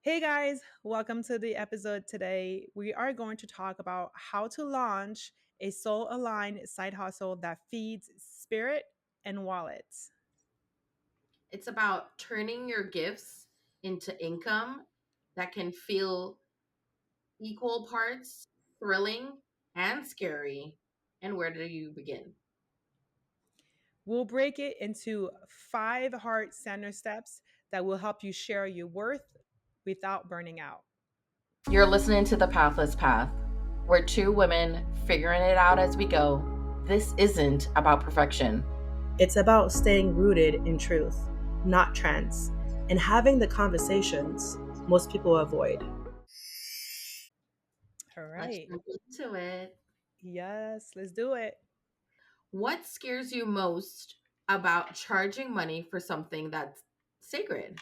Hey guys, welcome to the episode today. We are going to talk about how to launch a soul aligned side hustle that feeds spirit and wallets. It's about turning your gifts into income that can feel equal parts thrilling and scary. And where do you begin? We'll break it into 5 heart center steps that will help you share your worth without burning out. You're listening to The Pathless Path. We're two women figuring it out as we go. This isn't about perfection. It's about staying rooted in truth, not trends, and having the conversations most people avoid. All Let's right. jump into it. Yes, let's do it. What scares you most about charging money for something that's sacred?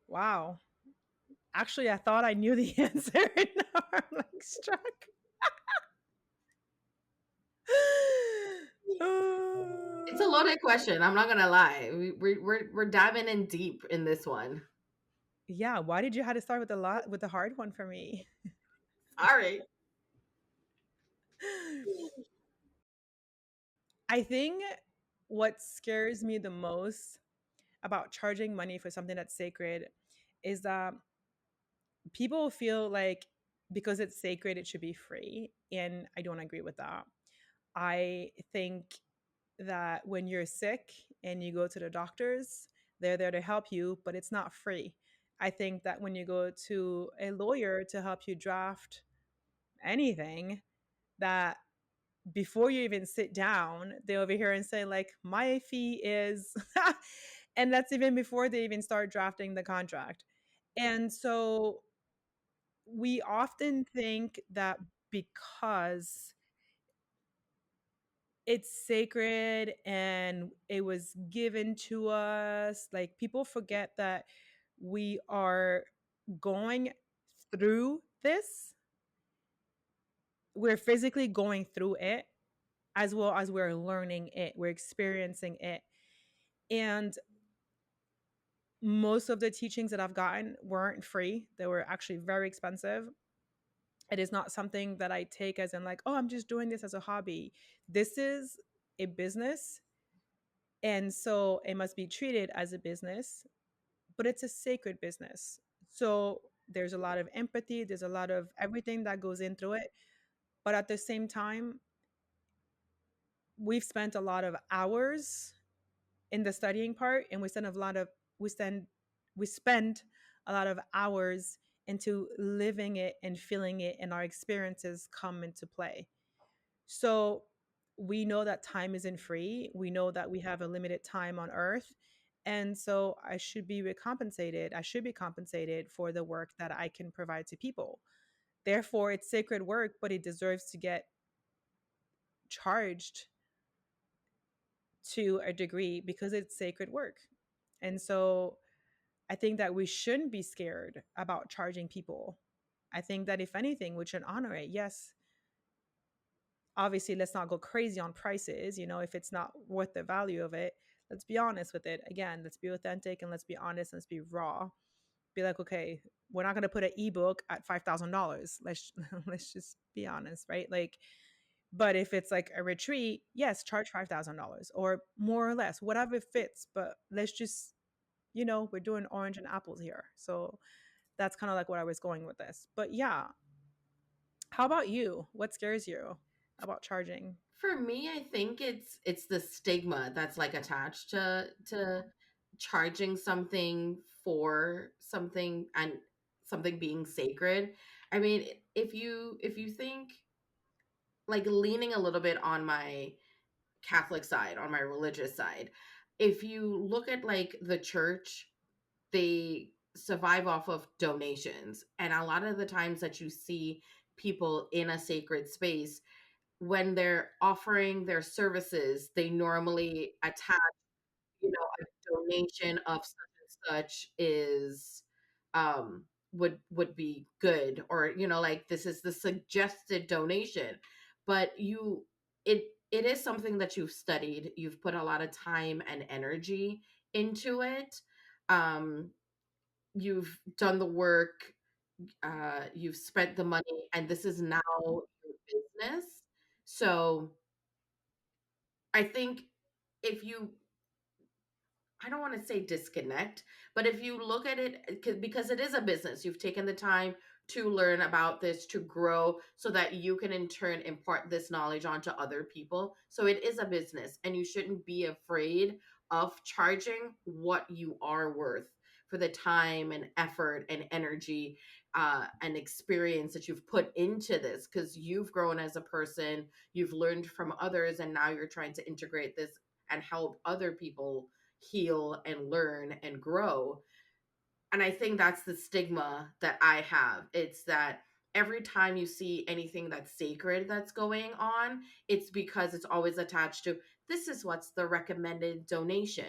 Wow. Actually, I thought I knew the answer. Now I'm like struck. It's a loaded question. I'm not gonna lie. We're diving in deep in this one. Yeah, why did you have to start with the hard one for me? All right. I think what scares me the most about charging money for something that's sacred is that people feel like because it's sacred it should be free, and I don't agree with that. I think that when you're sick and you go to the doctors, they're there to help you, but it's not free. I think that when you go to a lawyer to help you draft anything, that before you even sit down, they over here and say like my fee is and that's even before they even start drafting the contract. And so we often think that because it's sacred and it was given to us, like people forget that we are going through this. We're physically going through it as well as we're learning it, we're experiencing it. And most of the teachings that I've gotten weren't free, they were actually very expensive. It is not something that I take as in, like, oh, I'm just doing this as a hobby. This is a business. And so it must be treated as a business, but it's a sacred business. So there's a lot of empathy, there's a lot of everything that goes into it. But at the same time, we've spent a lot of hours in the studying part, and we spend we spend a lot of hours into living it and feeling it, and our experiences come into play. So we know that time isn't free, we know that we have a limited time on earth, and so I should be compensated for the work that I can provide to people. Therefore it's sacred work, but it deserves to get charged to a degree because it's sacred work. And so I think that we shouldn't be scared about charging people. I think that if anything, we should honor it. Yes, obviously, let's not go crazy on prices. If it's not worth the value of it, let's be honest with it. Again, let's be authentic and let's be honest and let's be raw. Be like, okay, we're not going to put an ebook at $5,000. Let's just be honest, right? Like, but if it's like a retreat, yes, charge $5,000 or more or less, whatever fits. But let's just, we're doing orange and apples here. So that's kind of like what I was going with this. But yeah, how about you? What scares you about charging? For me, I think it's the stigma that's like attached to charging something for something and something being sacred. I mean, if you think like leaning a little bit on my Catholic side, on my religious side, if you look at like the church, they survive off of donations. And a lot of the times that you see people in a sacred space, when they're offering their services, they normally attach, a donation of such and such is would be good, or like this is the suggested donation. But it is something that you've studied, you've put a lot of time and energy into it. um you've done the work, you've spent the money, and this is now your business. So I think if you, I don't want to say disconnect, but if you look at it, because it is a business, you've taken the time to learn about this, to grow, so that you can in turn impart this knowledge onto other people. So it is a business, and you shouldn't be afraid of charging what you are worth for the time and effort and energy and experience that you've put into this, because you've grown as a person, you've learned from others, and now you're trying to integrate this and help other people heal and learn and grow. And I think that's the stigma that I have. It's that every time you see anything that's sacred that's going on, it's because it's always attached to, this is what's the recommended donation.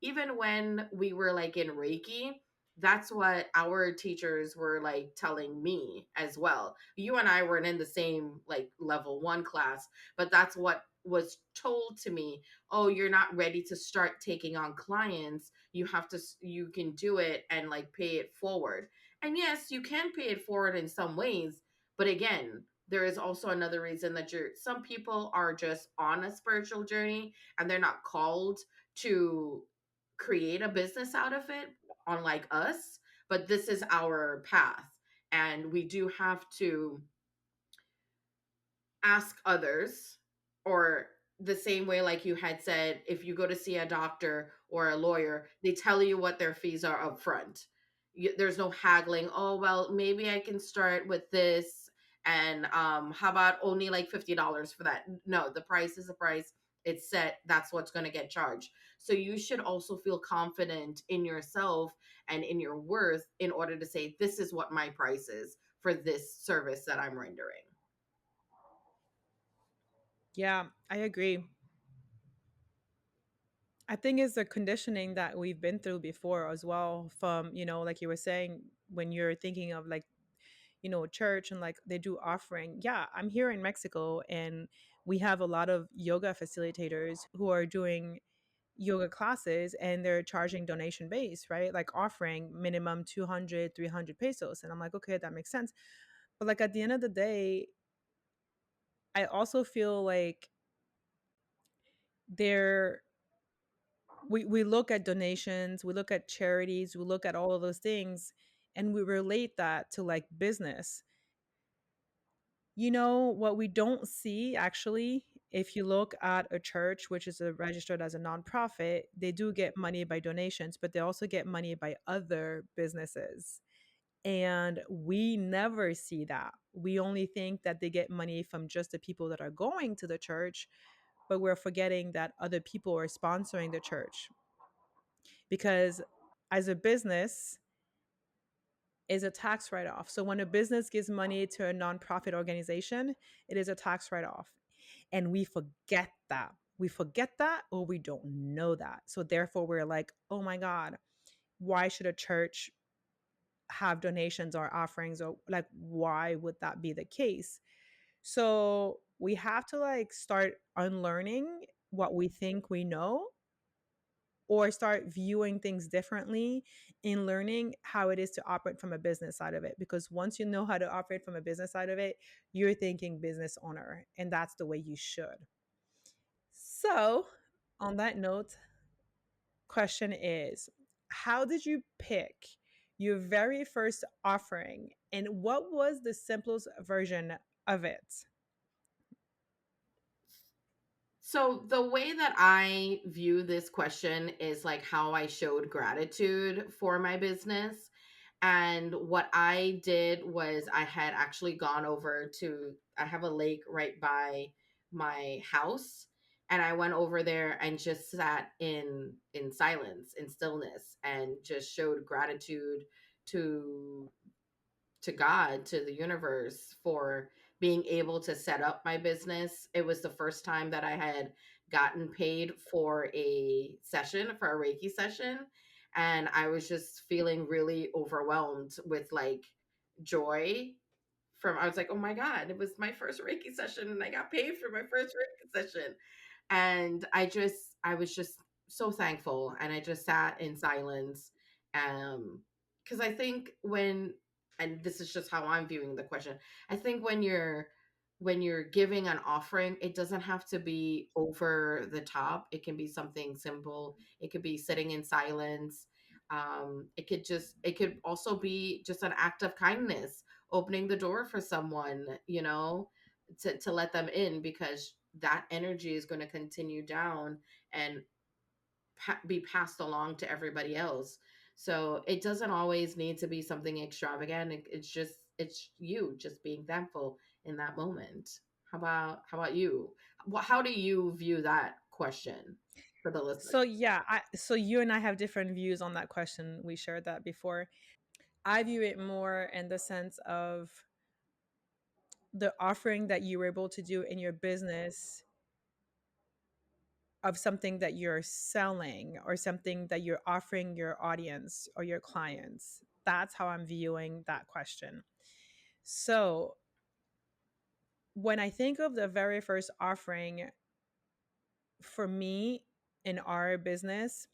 Even when we were like in Reiki, that's what our teachers were like telling me as well. You and I weren't in the same like level 1 class, but that's what was told to me. Oh, you're not ready to start taking on clients, you have to, you can do it and like pay it forward. And yes, you can pay it forward in some ways, but again, there is also another reason that you're, some people are just on a spiritual journey and they're not called to create a business out of it, unlike us. But this is our path, and we do have to ask others, or the same way like you had said, if you go to see a doctor or a lawyer, they tell you what their fees are up front. There's no haggling. Oh, well, maybe I can start with this, and how about only like $50 for that? No, the price is the price. It's set. That's what's going to get charged. So you should also feel confident in yourself and in your worth in order to say, this is what my price is for this service that I'm rendering. Yeah, I agree. I think it's the conditioning that we've been through before as well. From, like you were saying, when you're thinking of like, church and like they do offering. Yeah, I'm here in Mexico and we have a lot of yoga facilitators who are doing yoga classes and they're charging donation based, right? Like offering minimum 200, 300 pesos. And I'm like, okay, that makes sense. But like at the end of the day, I also feel like there we look at donations, we look at charities, we look at all of those things and we relate that to like business. What we don't see actually, if you look at a church which is registered as a nonprofit, they do get money by donations, but they also get money by other businesses. And we never see that. We only think that they get money from just the people that are going to the church, but we're forgetting that other people are sponsoring the church. Because as a business, is a tax write off. So when a business gives money to a nonprofit organization, it is a tax write off. And we forget that. We forget that or we don't know that. So therefore, we're like, oh my God, why should a church have donations or offerings? Or like, why would that be the case? So we have to like start unlearning what we think we know or start viewing things differently in learning how it is to operate from a business side of it. Because once you know how to operate from a business side of it, you're thinking business owner, and that's the way you should. So, on that note, question is, how did you pick your very first offering and what was the simplest version of it? So the way that I view this question is like how I showed gratitude for my business. And what I did was I had actually gone over to, I have a lake right by my house, and I went over there and just sat in silence, in stillness, and just showed gratitude to God, to the universe, for being able to set up my business. It was the first time that I had gotten paid for a session, for a Reiki session. And I was just feeling really overwhelmed with like joy from, I was like, oh my God, it was my first Reiki session and I got paid for my first Reiki session. And I was just so thankful. And I just sat in silence Because I think when, and this is just how I'm viewing the question, I think when you're giving an offering, it doesn't have to be over the top. It can be something simple. It could be sitting in silence. It could also be just an act of kindness, opening the door for someone, to let them in, because that energy is going to continue down and be passed along to everybody else. So it doesn't always need to be something extravagant. It's you just being thankful in that moment. How about you? How do you view that question for the listeners? So yeah, so you and I have different views on that question. We shared that before. I view it more in the sense of the offering that you were able to do in your business of something that you're selling or something that you're offering your audience or your clients. That's how I'm viewing that question. So when I think of the very first offering for me in our business,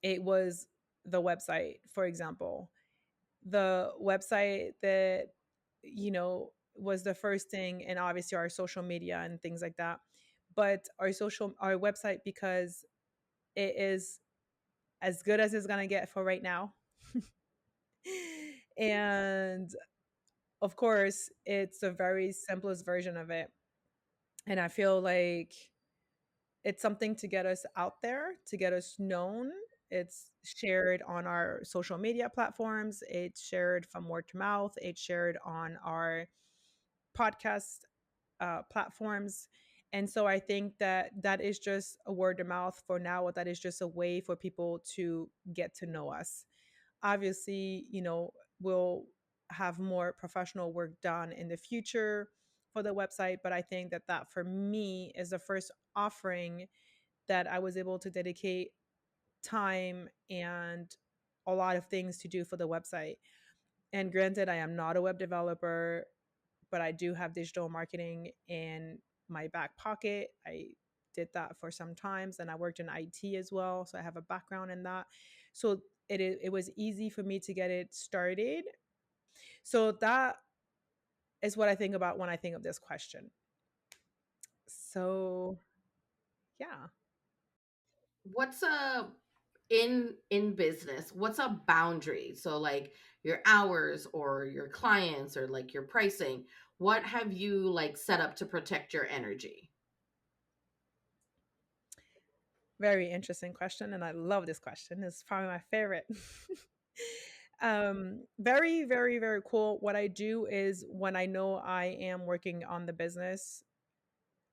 it was the website, for example. The website that, was the first thing, and obviously our social media and things like that. But our website, because it is as good as it's gonna get for right now. And of course, it's the very simplest version of it. And I feel like it's something to get us out there, to get us known. It's shared on our social media platforms, it's shared from word to mouth, it's shared on our podcast platforms. And so I think that that is just a word of mouth for now. That is just a way for people to get to know us. Obviously, we'll have more professional work done in the future for the website, but I think that that for me is the first offering that I was able to dedicate time and a lot of things to do for the website. And granted, I am not a web developer, but I do have digital marketing in my back pocket. I did that for some times, and I worked in IT as well, so I have a background in that. So it was easy for me to get it started. So that is what I think about when I think of this question. So yeah. What's a in business, what's a boundary? So like your hours or your clients or like your pricing, what have you like set up to protect your energy? Very interesting question, and I love this question. It's probably my favorite. Very, very, very cool. What I do is when I know I am working on the business,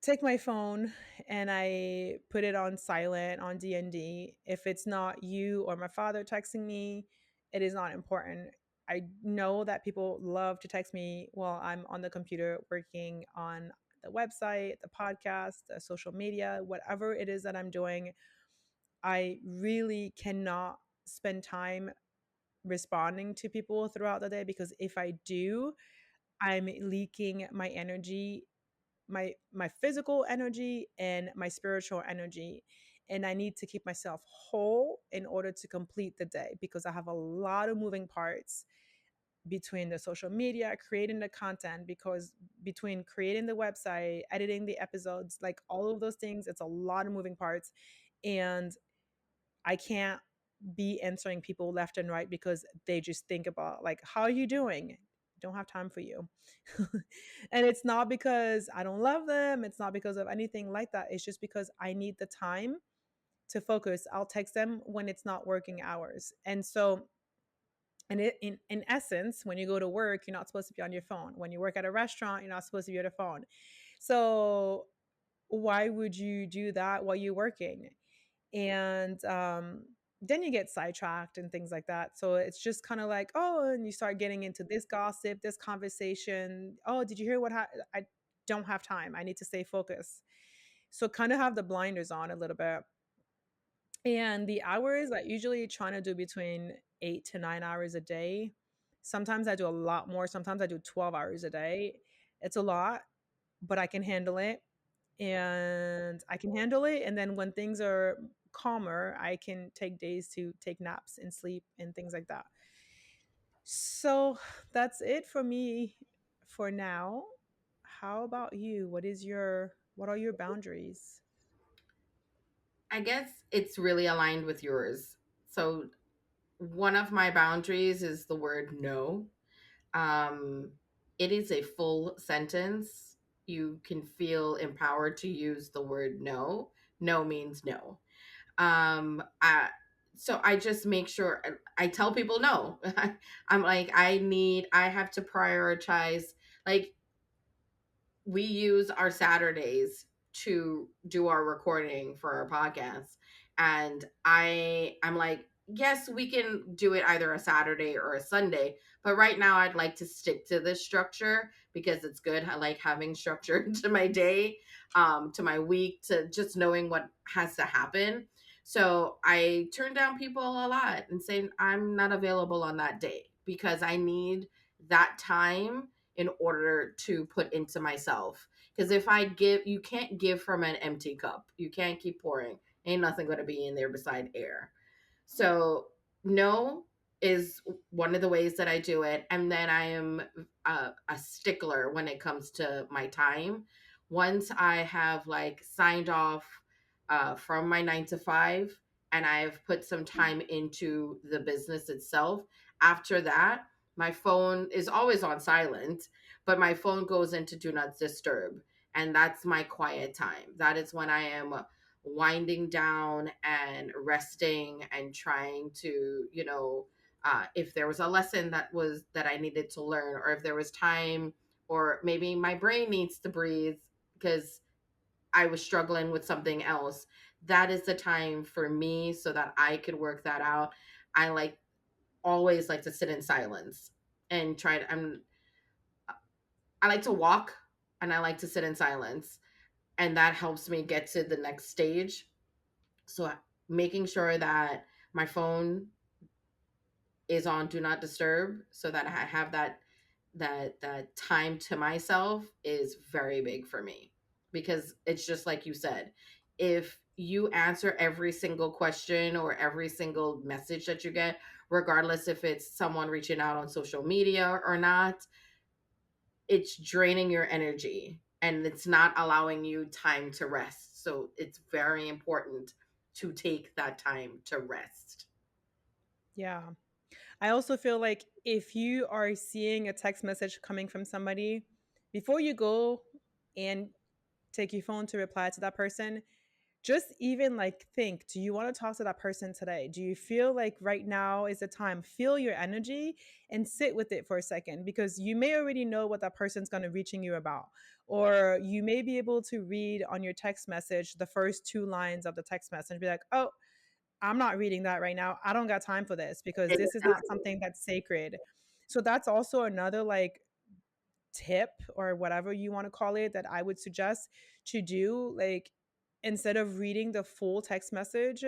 take my phone and I put it on silent on DND. If it's not you or my father texting me, it is not important. I know that people love to text me while I'm on the computer working on the website, the podcast, the social media, whatever it is that I'm doing. I really cannot spend time responding to people throughout the day, because if I do, I'm leaking my energy, my physical energy and my spiritual energy, and I need to keep myself whole in order to complete the day, because I have a lot of moving parts between the social media, creating the content, because between creating the website, editing the episodes, like all of those things, it's a lot of moving parts. And I can't be answering people left and right because they just think about like, how are you doing? Don't have time for you. And it's not because I don't love them. It's not because of anything like that. It's just because I need the time to focus. I'll text them when it's not working hours. And so, and in essence, when you go to work, you're not supposed to be on your phone. When you work at a restaurant, you're not supposed to be on your phone. So why would you do that while you're working? And then you get sidetracked and things like that. So it's just kind of like, oh, and you start getting into this gossip, this conversation. Oh, did you hear what happened? I don't have time. I need to stay focused. So kind of have the blinders on a little bit. And the hours, I usually trying to do between 8 to 9 hours a day. Sometimes I do a lot more. Sometimes I do 12 hours a day. It's a lot, but I can handle it. And I can handle it. And then when things are calmer, I can take days to take naps and sleep and things like that. So that's it for me for now. How about you? What are your boundaries? I guess it's really aligned with yours. So one of my boundaries is the word no. Um, it is a full sentence. You can feel empowered to use the word no. No means no. I, so I just make sure I tell people no. I'm like, I have to prioritize. Like, we use our Saturdays to do our recording for our podcast. And I'm like, yes, we can do it either a Saturday or a Sunday, but right now I'd like to stick to this structure because it's good. I like having structure to my day, to my week, to just knowing what has to happen. So I turn down people a lot and say I'm not available on that day because I need that time in order to put into myself. Because if I give, you can't give from an empty cup. You can't keep pouring. Ain't nothing going to be in there beside air. So, no is one of the ways that I do it. And then I am a stickler when it comes to my time. Once I have like signed off from my 9 to 5 and I've put some time into the business itself, after that, my phone is always on silent, but my phone goes into do not disturb. And that's my quiet time. That is when I am winding down and resting and trying to, if there was a lesson that I needed to learn, or if there was time, or maybe my brain needs to breathe because I was struggling with something else, that is the time for me so that I could work that out. I always like to sit in silence and I like to walk and I like to sit in silence, and that helps me get to the next stage. So making sure that my phone is on do not disturb so that I have that time to myself is very big for me, because it's just like you said, if you answer every single question or every single message that you get, regardless if it's someone reaching out on social media or not, it's draining your energy and it's not allowing you time to rest. So it's very important to take that time to rest. Yeah. I also feel like if you are seeing a text message coming from somebody, before you go and take your phone to reply to that person, just even like think, do you want to talk to that person today? Do you feel like right now is the time? Feel your energy and sit with it for a second, because you may already know what that person's going to reaching you about, or you may be able to read on your text message the first two lines of the text message, be like, oh, I'm not reading that right now. I don't got time for this because this is not something that's sacred. So that's also another like tip or whatever you want to call it that I would suggest to do. Like, instead of reading the full text message,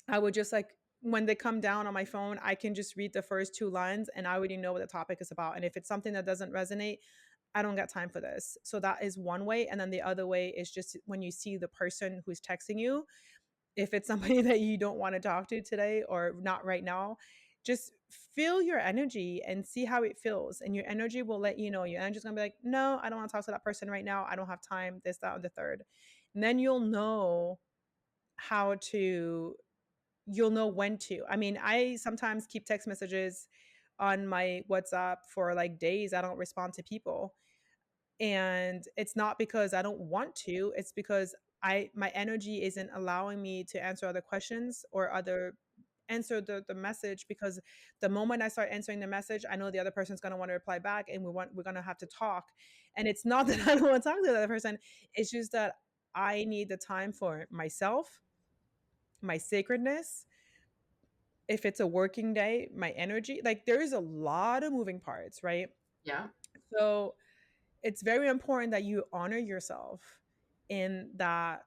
I would just like, when they come down on my phone, I can just read the first two lines and I already know what the topic is about. And if it's something that doesn't resonate, I don't got time for this. So that is one way. And then the other way is just when you see the person who's texting you, if it's somebody that you don't want to talk to today or not right now, just feel your energy and see how it feels. And your energy will let you know. Your energy's gonna be like, no, I don't want to talk to that person right now. I don't have time, this, that, and the third. And then how to, you'll know when to. I mean, I sometimes keep text messages on my WhatsApp for like days. I don't respond to people. And it's not because I don't want to, it's because my energy isn't allowing me to answer other questions or other answer the message, because the moment I start answering the message, I know the other person's going to want to reply back and we're going to have to talk. And it's not that I don't want to talk to the other person, it's just that I need the time for myself, my sacredness. If it's a working day, my energy, like there's a lot of moving parts, right? Yeah. So it's very important that you honor yourself in that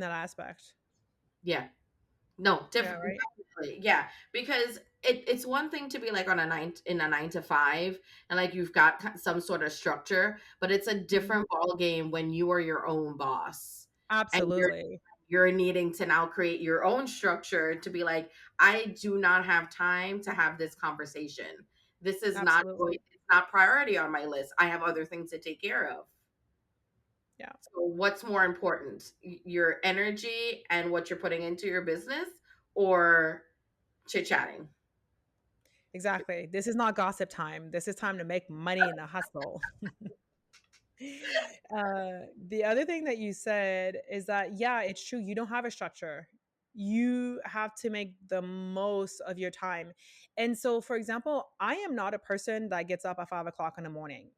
aspect. Yeah. No, Yeah, right. definitely. Yeah, because it's one thing to be like on a 9 to 5, and like you've got some sort of structure, but it's a Mhm. different ball game when you are your own boss. And Absolutely. you're needing to now create your own structure to be like, I do not have time to have this conversation. This is not going, Absolutely. it's not priority on my list. I have other things to take care of. Yeah. So what's more important, your energy and what you're putting into your business, or chit chatting? Exactly. This is not gossip time. This is time to make money in the hustle. The other thing that you said is that, yeah, it's true. You don't have a structure. You have to make the most of your time. And so, for example, I am not a person that gets up at 5 o'clock in the morning.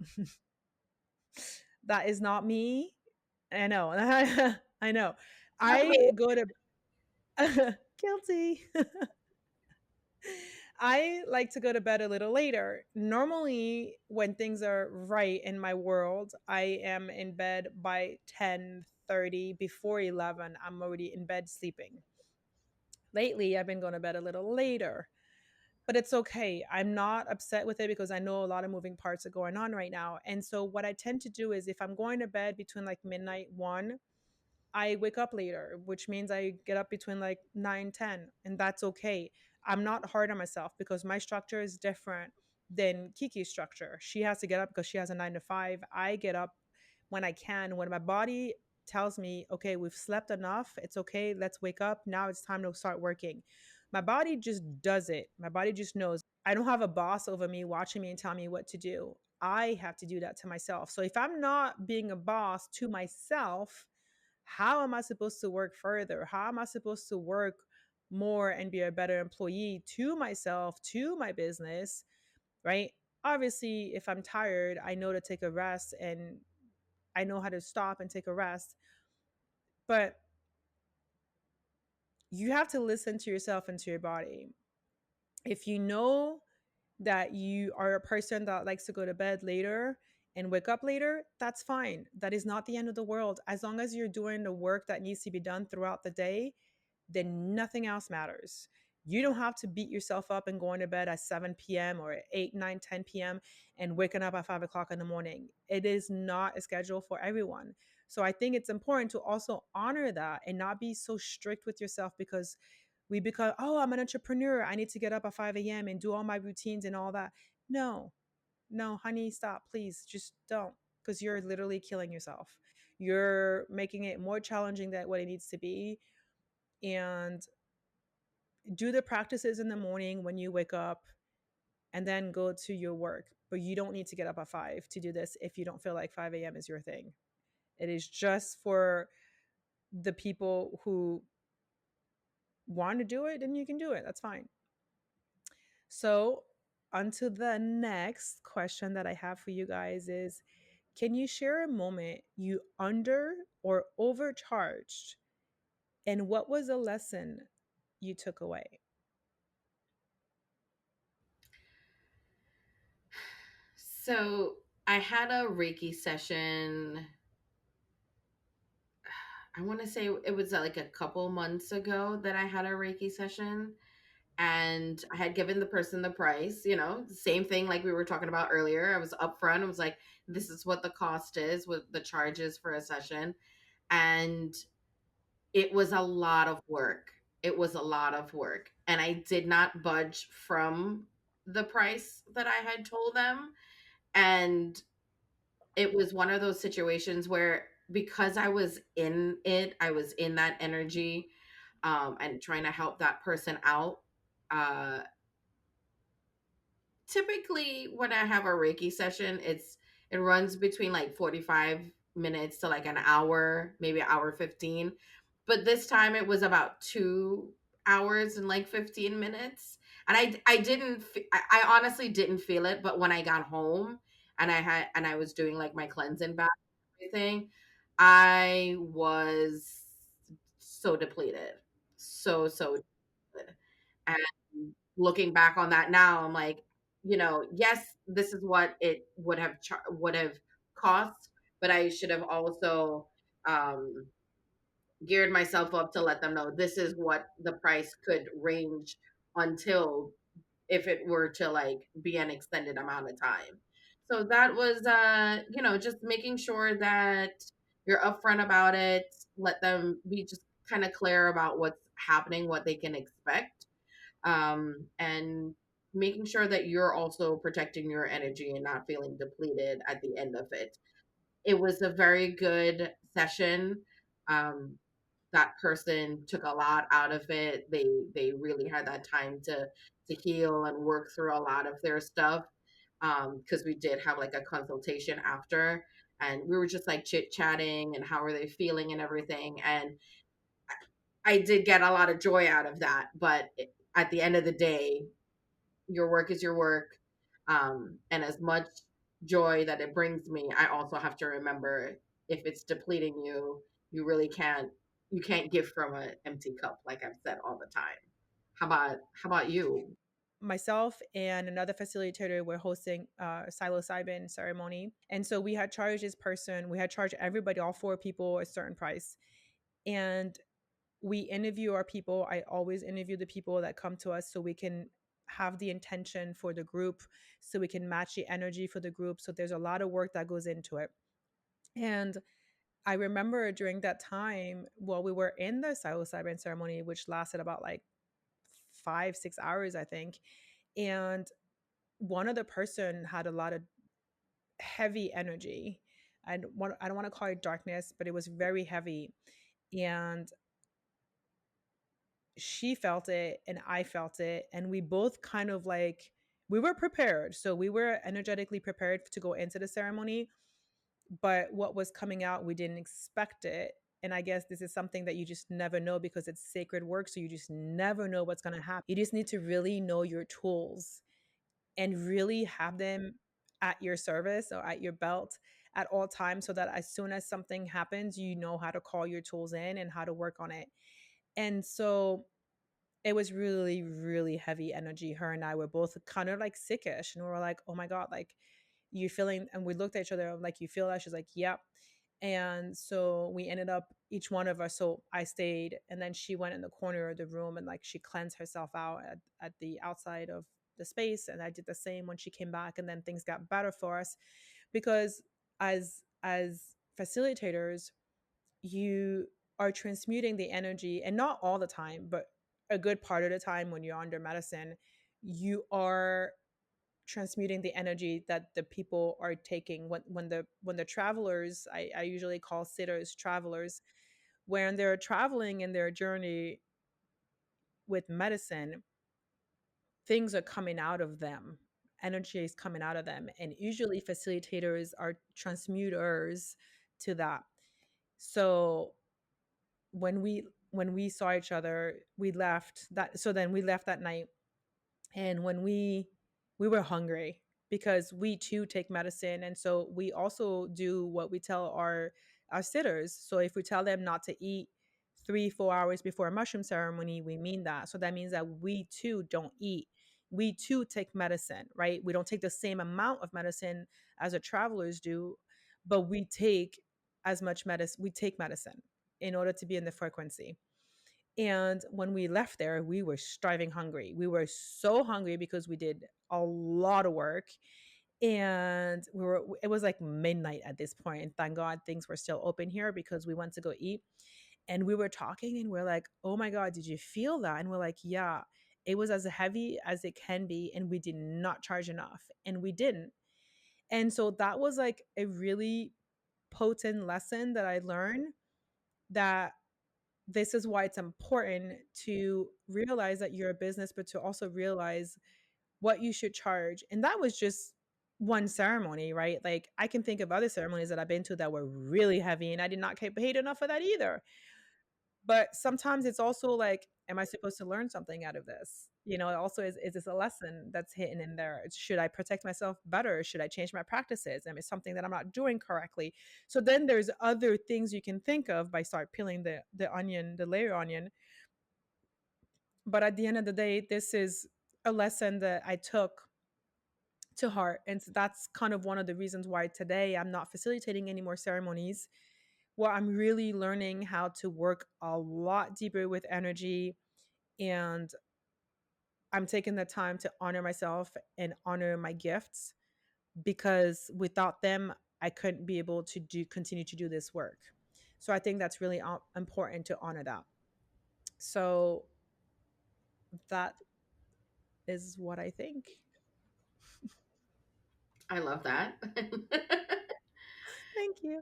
That is not me. I know. I know. Not me. I go to guilty. I like to go to bed a little later. Normally, when things are right in my world, I am in bed by 10:30. Before 11, I'm already in bed sleeping. Lately, I've been going to bed a little later, but it's okay. I'm not upset with it because I know a lot of moving parts are going on right now. And so what I tend to do is if I'm going to bed between like midnight 1, I wake up later, which means I get up between like 9, 10, and that's okay. I'm not hard on myself because my structure is different than Kiki's structure. She has to get up because she has a 9 to 5. I get up when I can, when my body tells me, okay, we've slept enough. It's okay. Let's wake up. Now it's time to start working. My body just does it. My body just knows. I don't have a boss over me watching me and telling me what to do. I have to do that to myself. So if I'm not being a boss to myself, how am I supposed to work further? How am I supposed to work more and be a better employee to myself, to my business, right? Obviously, if I'm tired, I know to take a rest and I know how to stop and take a rest. But you have to listen to yourself and to your body. If you know that you are a person that likes to go to bed later and wake up later, that's fine. That is not the end of the world. As long as you're doing the work that needs to be done throughout the day, then nothing else matters. You don't have to beat yourself up and going to bed at 7 p.m. or 8, 9, 10 p.m. and waking up at 5 o'clock in the morning. It is not a schedule for everyone. So I think it's important to also honor that and not be so strict with yourself because we become, oh, I'm an entrepreneur. I need to get up at 5 a.m. and do all my routines and all that. No, no, honey, stop. Please just don't because you're literally killing yourself. You're making it more challenging than what it needs to be. And do the practices in the morning when you wake up and then go to your work. But you don't need to get up at 5 to do this if you don't feel like 5 a.m. is your thing. It is just for the people who want to do it, then you can do it. That's fine. So, on to the next question that I have for you guys is, can you share a moment you under or overcharged, and what was a lesson you took away? So I had a Reiki session. I want to say it was like a couple months ago that I had a Reiki session, and I had given the person the price, the same thing like we were talking about earlier. I was upfront. I was like, this is what the cost is, with the charges for a session. And it was a lot of work. It was a lot of work. And I did not budge from the price that I had told them. And it was one of those situations where, because I was in it, I was in that energy, and trying to help that person out. Uh, Typically, when I have a Reiki session, it runs between like 45 minutes to like an hour, maybe an hour 15. But this time it was about 2 hours and like 15 minutes. And I didn't, I honestly didn't feel it. But when I got home and I was doing like my cleansing bath and everything, I was so depleted. So depleted. And looking back on that now, I'm like, yes, this is what it would have cost, but I should have also um, geared myself up to let them know this is what the price could range until, if it were to like be an extended amount of time. So that was just making sure that you're upfront about it. Let them be just kind of clear about what's happening, what they can expect, and making sure that you're also protecting your energy and not feeling depleted at the end of it. It was a very good session. Um, that person took a lot out of it. They really had that time to heal and work through a lot of their stuff. Because we did have like a consultation after, and we were just like chit chatting and how are they feeling and everything. And I did get a lot of joy out of that. But at the end of the day, your work is your work. And as much joy that it brings me, I also have to remember if it's depleting you, you really can't give from an empty cup, like I've said all the time. How about you? Myself and another facilitator were hosting a psilocybin ceremony, and so we had charged this person, we had charged everybody, all four people, a certain price. And we interview our people. I always interview the people that come to us so we can have the intention for the group, so we can match the energy for the group. So there's a lot of work that goes into it. And I remember during that time, while we were in the psilocybin ceremony, which lasted about like 5 6 hours, I think. And one of the person had a lot of heavy energy. And one, I don't want to call it darkness, but it was very heavy. And she felt it and I felt it. And we both kind of like, we were prepared. So we were energetically prepared to go into the ceremony. But what was coming out, we didn't expect it. And I guess this is something that you just never know because it's sacred work. So you just never know what's going to happen. You just need to really know your tools and really have them at your service or at your belt at all times, so that as soon as something happens, you know how to call your tools in and how to work on it. And so it was really, really heavy energy. Her and I were both kind of like sickish, and we were like, oh my God, like, you feeling? And we looked at each other like, you feel that? She's like, yep. And so we ended up, each one of us, so I stayed, and then she went in the corner of the room and like she cleansed herself out at the outside of the space. And I did the same when she came back. And then things got better for us because as facilitators, you are transmuting the energy, and not all the time, but a good part of the time when you're under medicine, you are transmuting the energy that the people are taking. When the travelers, I usually call sitters travelers, when they're traveling in their journey with medicine, things are coming out of them, energy is coming out of them, and usually facilitators are transmuters to that. So when we saw each other, we left that, so then we left that night. And when we were hungry because we too take medicine, and so we also do what we tell our sitters. So if we tell them not to eat 3 4 hours before a mushroom ceremony, we mean that. So that means that we too don't eat, we too take medicine, right? We don't take the same amount of medicine as the travelers do, but we take as much medicine, we take medicine in order to be in the frequency. And when we left there, we were striving hungry. We were so hungry because we did a lot of work. And it was like midnight at this point. And thank God things were still open here because we went to go eat. And we were talking and we're like, oh my God, did you feel that? And we're like, yeah, it was as heavy as it can be. And we did not charge enough. And we didn't. And so that was like a really potent lesson that I learned, that this is why it's important to realize that you're a business, but to also realize what you should charge. And that was just one ceremony, right? Like I can think of other ceremonies that I've been to that were really heavy and I did not get paid enough for that either. But sometimes it's also like, am I supposed to learn something out of this? It also is this a lesson that's hidden in there? Should I protect myself better? Should I change my practices? And it's something that I'm not doing correctly. So then there's other things you can think of by start peeling the onion, the layer onion. But at the end of the day, this is a lesson that I took to heart. And so that's kind of one of the reasons why today I'm not facilitating any more ceremonies, where I'm really learning how to work a lot deeper with energy. And I'm taking the time to honor myself and honor my gifts, because without them, I couldn't be able to do continue to do this work. So I think that's really important to honor that. So that is what I think. I love that. Thank you.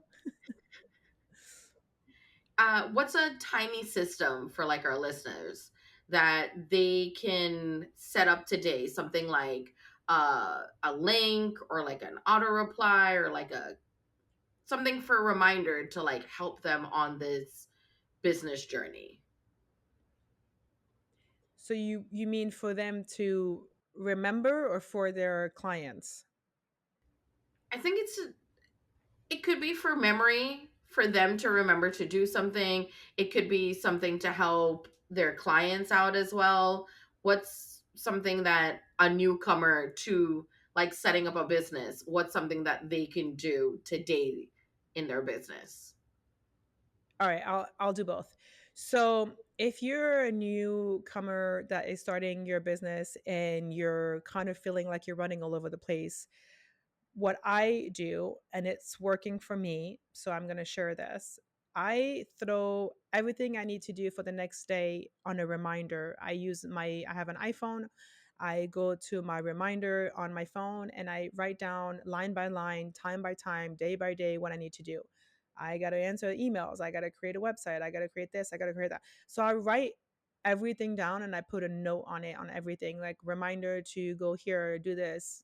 What's a tiny system for like our listeners that they can set up today? Something like a link or like an auto reply or like a something for a reminder to like help them on this business journey. So you mean for them to remember or for their clients? I think it could be for memory for them to remember to do something. It could be something to help their clients out as well. What's something that a newcomer to like setting up a business, what's something that they can do today in their business? All right, I'll do both. So, if you're a newcomer that is starting your business and you're kind of feeling like you're running all over the place, what I do, and it's working for me, so I'm going to share this. I throw everything I need to do for the next day on a reminder. I have an iPhone. I go to my reminder on my phone and I write down line by line, time by time, day by day what I need to do. I got to answer emails. I got to create a website. I got to create this. I got to create that. So I write everything down and I put a note on it on everything, like reminder to go here, do this,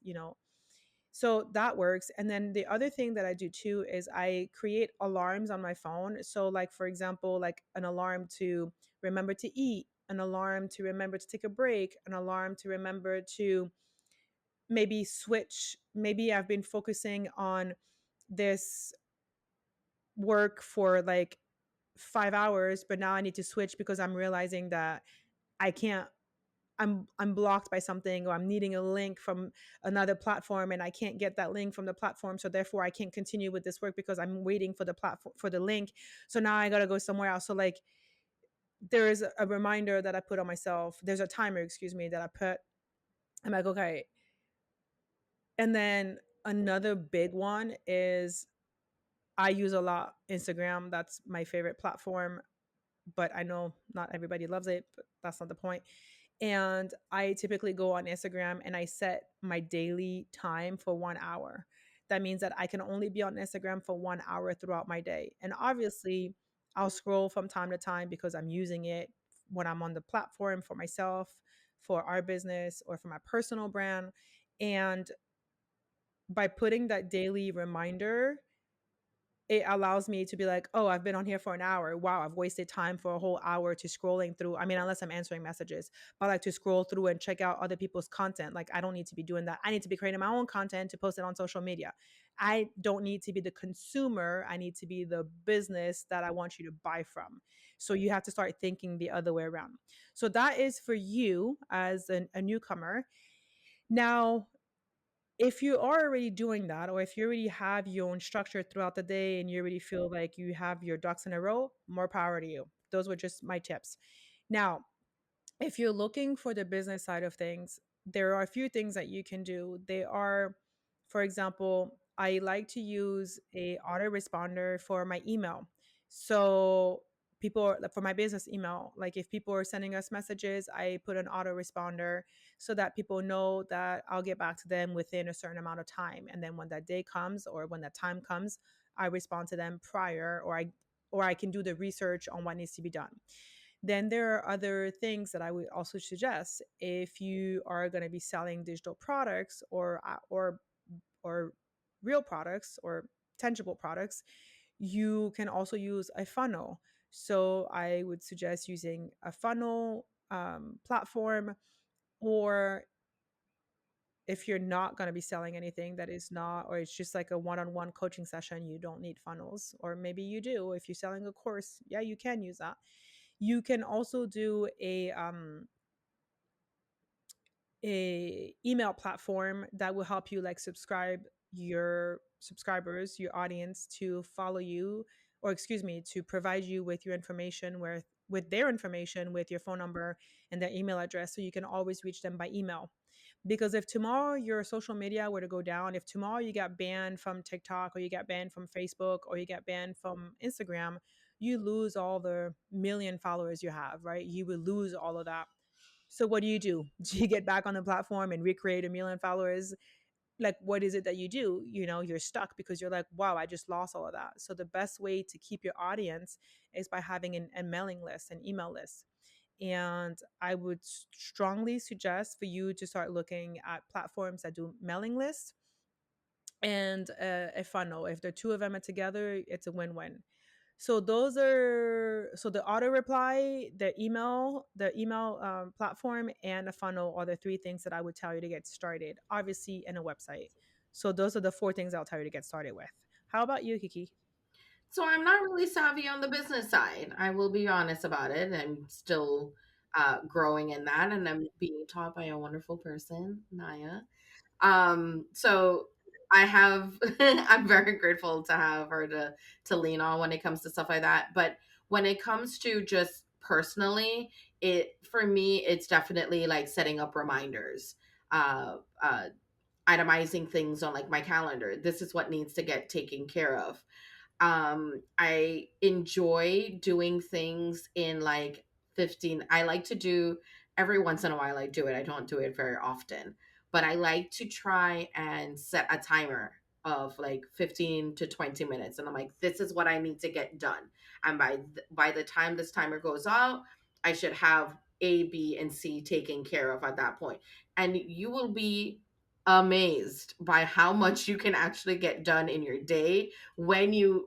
so that works. And then the other thing that I do too is I create alarms on my phone. So, like, for example, like an alarm to remember to eat, an alarm to remember to take a break, an alarm to remember to maybe switch. Maybe I've been focusing on this work for like 5 hours, but now I need to switch because I'm realizing that I can't I'm blocked by something, or I'm needing a link from another platform and I can't get that link from the platform, so therefore I can't continue with this work because I'm waiting for the platform for the link. So now I got to go somewhere else. So like there is a reminder that I put on myself. There's a timer, excuse me, that I put. I'm like, okay. And then another big one is I use a lot Instagram. That's my favorite platform, but I know not everybody loves it, but that's not the point. And I typically go on Instagram and I set my daily time for 1 hour. That means that I can only be on Instagram for 1 hour throughout my day. And obviously, I'll scroll from time to time because I'm using it when I'm on the platform for myself, for our business, or for my personal brand. And by putting that daily reminder, it allows me to be like, oh, I've been on here for an hour. Wow, I've wasted time for a whole hour to scrolling through. I mean, unless I'm answering messages, but I like to scroll through and check out other people's content. Like, I don't need to be doing that. I need to be creating my own content to post it on social media. I don't need to be the consumer. I need to be the business that I want you to buy from. So you have to start thinking the other way around. So that is for you as a newcomer. Now, if you are already doing that, or if you already have your own structure throughout the day and you already feel like you have your ducks in a row, more power to you. Those were just my tips. Now, if you're looking for the business side of things, there are a few things that you can do. They are, for example, I like to use a autoresponder for my email. So people for my business email, like if people are sending us messages, I put an autoresponder so that people know that I'll get back to them within a certain amount of time. And then when that day comes or when that time comes, I respond to them prior, or I can do the research on what needs to be done. Then there are other things that I would also suggest if you are going to be selling digital products or real products or tangible products. You can also use a funnel. So I would suggest using a funnel platform, or if you're not going to be selling anything that is not, or it's just like a one-on-one coaching session, you don't need funnels. Or maybe you do. If you're selling a course, yeah, you can use that. You can also do a email platform that will help you like subscribe your subscribers, your audience, to follow you, or excuse me, to provide you with your information with their information, with your phone number and their email address, so you can always reach them by email. Because if tomorrow your social media were to go down, if tomorrow you got banned from TikTok, or you got banned from Facebook, or you get banned from Instagram, you lose all the million followers you have, right? You will lose all of that. So what do you do? Do you get back on the platform and recreate a million followers? Like, what is it that you do? You know, you're stuck because you're like, wow, I just lost all of that. So the best way to keep your audience is by having a mailing list, an email list. And I would strongly suggest for you to start looking at platforms that do mailing lists and a funnel. If the two of them are together, it's a win-win. So those are, so the auto reply, the email platform, and a funnel are the three things that I would tell you to get started. Obviously, in a website. So those are the four things I'll tell you to get started with. How about you, Kiki? So I'm not really savvy on the business side. I will be honest about it. I'm still growing in that, and I'm being taught by a wonderful person, Naya. So I have I'm very grateful to have her to lean on when it comes to stuff like that. But when it comes to just personally, it for me, it's definitely like setting up reminders, uh, uh, itemizing things on like my calendar. This is what needs to get taken care of. I enjoy doing things in like 15. I like to do every once in a while, I do it. I don't do it very often, but I like to try and set a timer of like 15 to 20 minutes. And I'm like, this is what I need to get done. And by the time this timer goes out, I should have A, B, and C taken care of at that point. And you will be amazed by how much you can actually get done in your day when you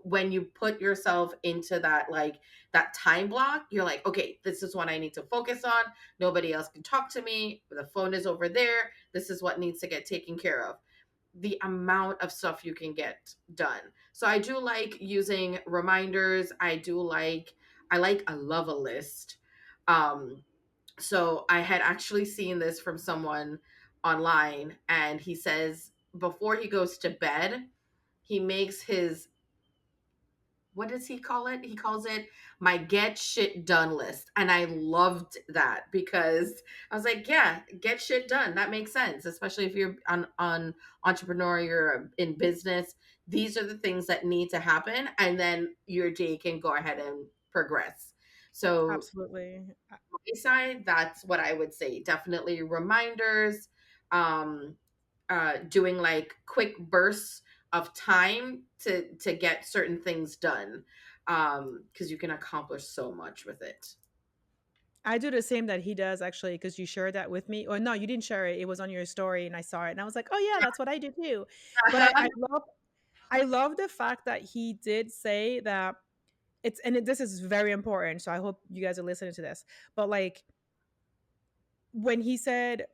put yourself into that like that time block. You're like, okay, this is what I need to focus on. Nobody else can talk to me. The phone is over there. This is what needs to get taken care of. The amount of stuff you can get done. So I do like using reminders. I love a list. um so I had actually seen this from someone online, and he says before he goes to bed, he makes his, what does he call it? He calls it my get shit done list. And I loved that because I was like, yeah, get shit done. That makes sense, especially if you're on entrepreneur, you're in business. These are the things that need to happen, and then your day can go ahead and progress. So Absolutely. my side, that's what I would say. Definitely reminders, um, doing like quick bursts of time to get certain things done, because you can accomplish so much with it. I do the same that he does, actually, because you shared that with me. Or no, you didn't share it. It was on your story and I saw it and I was like, oh yeah, that's what I do too. But I love the fact that he did say that this is very important. So I hope you guys are listening to this. But like, when he said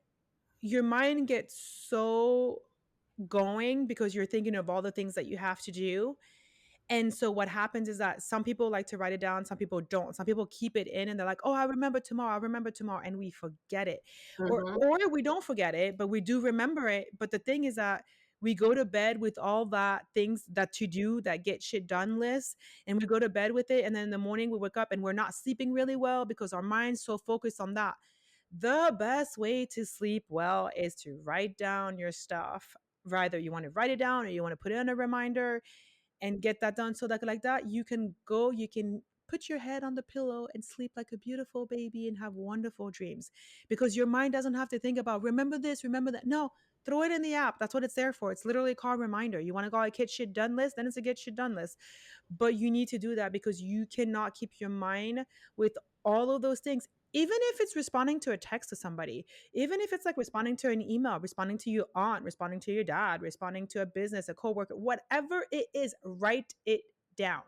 your mind gets so going because you're thinking of all the things that you have to do. And so what happens is that some people like to write it down, some people don't. Some people keep it in and they're like, "Oh, I remember tomorrow. I remember tomorrow," and we forget it. Mhm. Or we don't forget it, but we do remember it. But the thing is that we go to bed with all that things that to do, that get shit done list, and we go to bed with it, and then in the morning we wake up and we're not sleeping really well because our mind's so focused on that. The best way to sleep well is to write down your stuff. Either you want to write it down or you want to put it on a reminder and get that done, so that like that you can put your head on the pillow and sleep like a beautiful baby and have wonderful dreams, because your mind doesn't have to think about remember this, remember that. No, throw it in the app. That's what it's there for. It's literally called reminder. You want to call it get shit done list, then it's a get shit done list. But you need to do that because you cannot keep your mind with all of those things. Even if it's responding to a text to somebody, even if it's like responding to an email, responding to your aunt, responding to your dad, responding to a business, a coworker, whatever it is, write it down.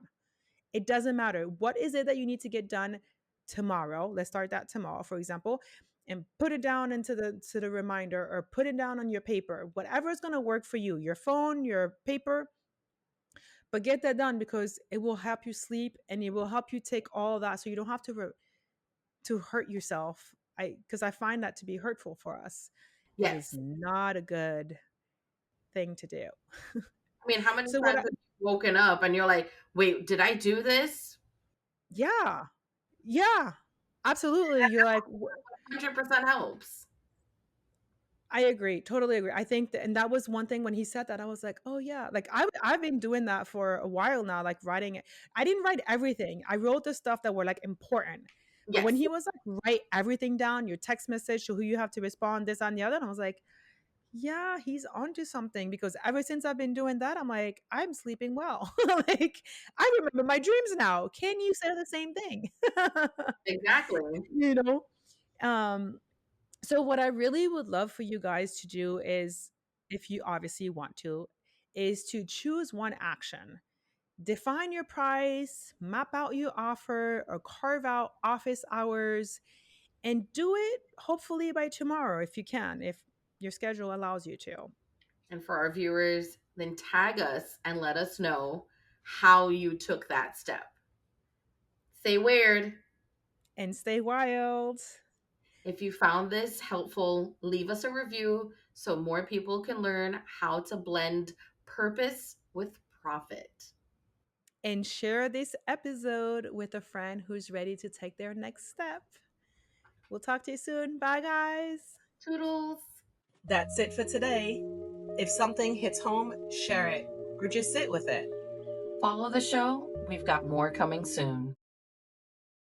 It doesn't matter. What is it that you need to get done tomorrow? Let's start that tomorrow, for example, and put it down into the reminder, or put it down on your paper. Whatever is going to work for you, your phone, your paper, but get that done because it will help you sleep and it will help you take all that so you don't have to hurt yourself. I Because I find that to be hurtful for us. It is Yes. not a good thing to do. I mean, how many So what times have you woken up and you're like, wait, did I do this? yeah, Yeah, absolutely. You're like, 100% helps. I agree, totally agree. I think that, and that was one thing when he said that, I was like, "Oh yeah." Like I've been doing that for a while now, like writing it. I didn't write everything. I wrote the stuff that were like important. But when Yes, he was like, "Write everything down, your text message, to who you have to respond, this and the other," and I was like, "Yeah, he's onto something." Because ever since I've been doing that, I'm like, I'm sleeping well. Like I remember my dreams now. Can you say the same thing? exactly. You know? Um, so what I really would love for you guys to do is, if you obviously want to, is to choose one action. Define your price, map out your offer, or carve out office hours, and do it hopefully by tomorrow if you can, if your schedule allows you to. And for our viewers, then tag us and let us know how you took that step. Stay weird. And stay wild. If you found this helpful, leave us a review so more people can learn how to blend purpose with profit. And share this episode with a friend who's ready to take their next step. We'll talk to you soon. Bye, guys. Toodles. That's it for today. If something hits home, share it or just sit with it. Follow the show. We've got more coming soon.